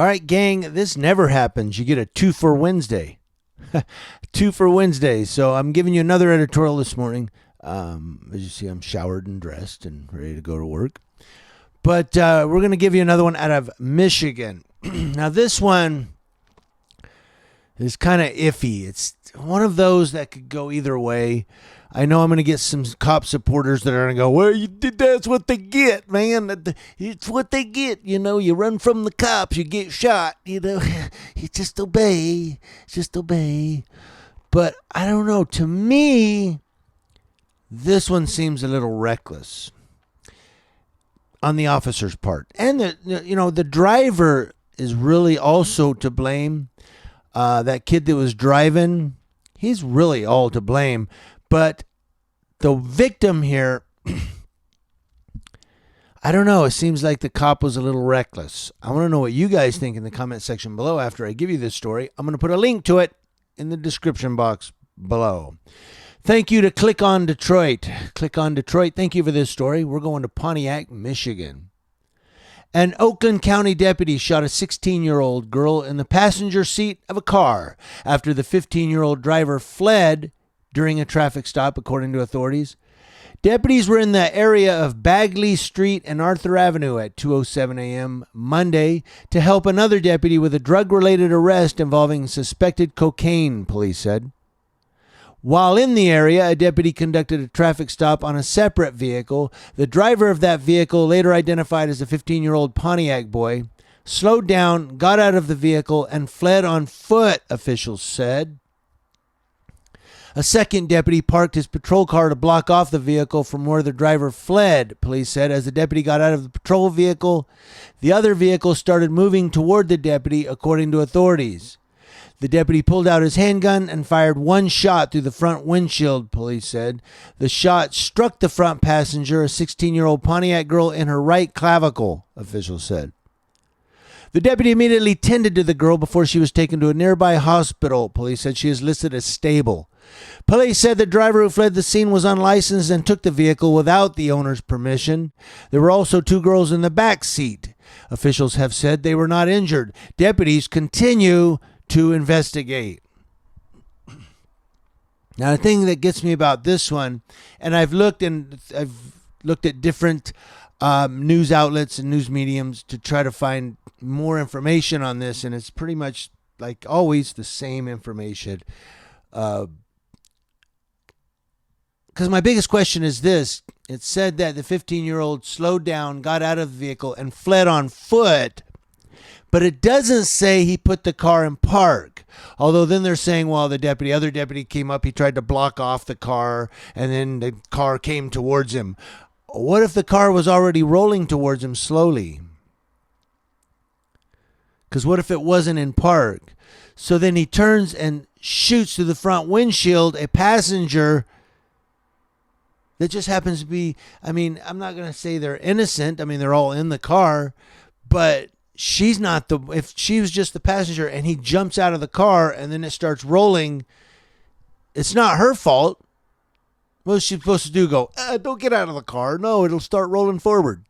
All right, gang, this never happens. You get a 2 for Wednesday. 2 for Wednesday. So I'm giving you another editorial this morning. As you see, I'm showered and dressed and ready to go to work. But we're going to give you another one out of Michigan. Now, this one is kind of iffy. It's one of those that could go either way. I know I'm going to get some cop supporters that are going to go, well, that's what they get, man. It's what they get. You know, you run from the cops, you get shot. You know, you just obey. Just obey. But I don't know. To me, this one seems a little reckless on the officer's part. And, the driver is really also to blame. That kid that was driving, he's really all to blame. But the victim here, I don't know. It seems like the cop was a little reckless. I want to know what you guys think in the comment section below after I give you this story. I'm going to put a link to it in the description box below. Thank you to Click on Detroit. Click on Detroit. Thank you for this story. We're going to Pontiac, Michigan. An Oakland County deputy shot a 16-year-old girl in the passenger seat of a car after the 15-year-old driver fled during a traffic stop, according to authorities. Deputies were in the area of Bagley Street and Arthur Avenue at 2:07 a.m. Monday to help another deputy with a drug-related arrest involving suspected cocaine, police said. While in the area, a deputy conducted a traffic stop on a separate vehicle. The driver of that vehicle, later identified as a 15-year-old Pontiac boy, slowed down, got out of the vehicle, and fled on foot, officials said. A second deputy parked his patrol car to block off the vehicle from where the driver fled, police said. As the deputy got out of the patrol vehicle, the other vehicle started moving toward the deputy, according to authorities. The deputy pulled out his handgun and fired one shot through the front windshield, police said. The shot struck the front passenger, a 16-year-old Pontiac girl, in her right clavicle, officials said. The deputy immediately tended to the girl before she was taken to a nearby hospital. Police said she is listed as stable. Police said the driver who fled the scene was unlicensed and took the vehicle without the owner's permission. There were also two girls in the back seat. Officials have said they were not injured. Deputies continue to investigate. Now, the thing that gets me about this one, and I've looked at different news outlets and news mediums to try to find more information on this, and it's pretty much, like always, the same information. Because my biggest question is this. It said that the 15-year-old slowed down, got out of the vehicle, and fled on foot. But it doesn't say he put the car in park. Although then they're saying, well, other deputy came up, he tried to block off the car, and then the car came towards him. What if the car was already rolling towards him slowly? Because what if it wasn't in park? So then he turns and shoots through the front windshield a passenger that just happens to be, I'm not going to say they're innocent. They're all in the car, but she's not if she was just the passenger and he jumps out of the car and then it starts rolling, it's not her fault. What is she supposed to do? Go, don't get out of the car. No, it'll start rolling forward.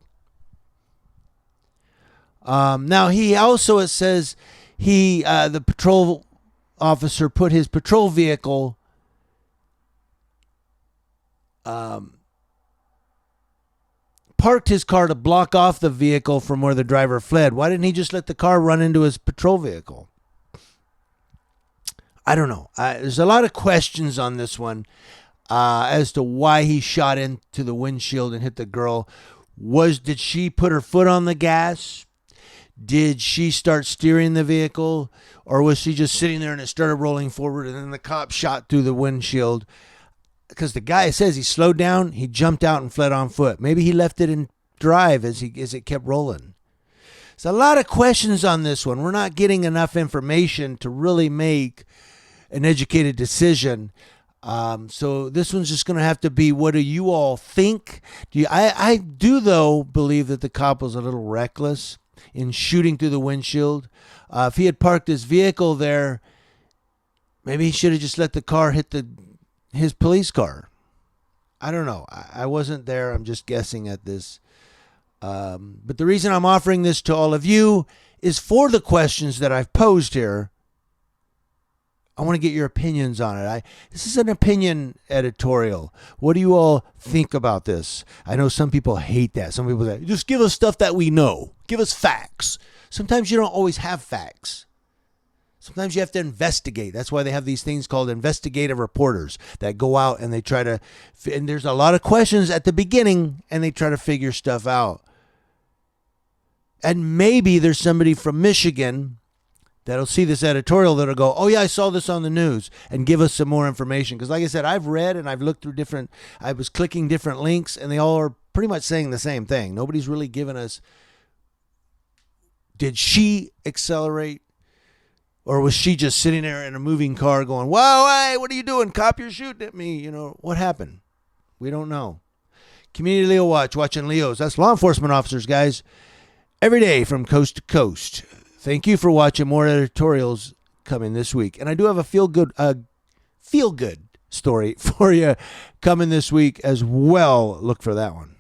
Now he also, it says the patrol officer put his patrol vehicle parked his car to block off the vehicle from where the driver fled. Why didn't he just let the car run into his patrol vehicle? I don't know. There's a lot of questions on this one as to why he shot into the windshield and hit the girl. Did she put her foot on the gas? Did she start steering the vehicle? Or was she just sitting there and it started rolling forward and then the cop shot through the windshield? Because the guy says he slowed down, he jumped out and fled on foot. Maybe he left it in drive as it kept rolling. There's a lot of questions on this one. We're not getting enough information to really make an educated decision. So this one's just going to have to be, what do you all think? I do, though, believe that the cop was a little reckless in shooting through the windshield. If he had parked his vehicle there, maybe he should have just let the car hit his police car. I don't know. I wasn't there. I'm just guessing at this. But the reason I'm offering this to all of you is for the questions that I've posed here. I want to get your opinions on it. This is an opinion editorial. What do you all think about this? I know some people hate that. Some people say, just give us stuff that we know. Give us facts. Sometimes you don't always have facts. Sometimes you have to investigate. That's why they have these things called investigative reporters that go out and they try to, and there's a lot of questions at the beginning and they try to figure stuff out. And maybe there's somebody from Michigan that'll see this editorial that'll go, oh yeah, I saw this on the news, and give us some more information. Because like I said, I've read and I've looked through I was clicking different links and they all are pretty much saying the same thing. Nobody's really given us, did she accelerate? Or was she just sitting there in a moving car going, whoa, hey, what are you doing? Cop, you're shooting at me. You know, what happened? We don't know. Community Leo Watch, watching Leos. That's law enforcement officers, guys. Every day from coast to coast. Thank you for watching. More editorials coming this week. And I do have a feel good story for you coming this week as well. Look for that one.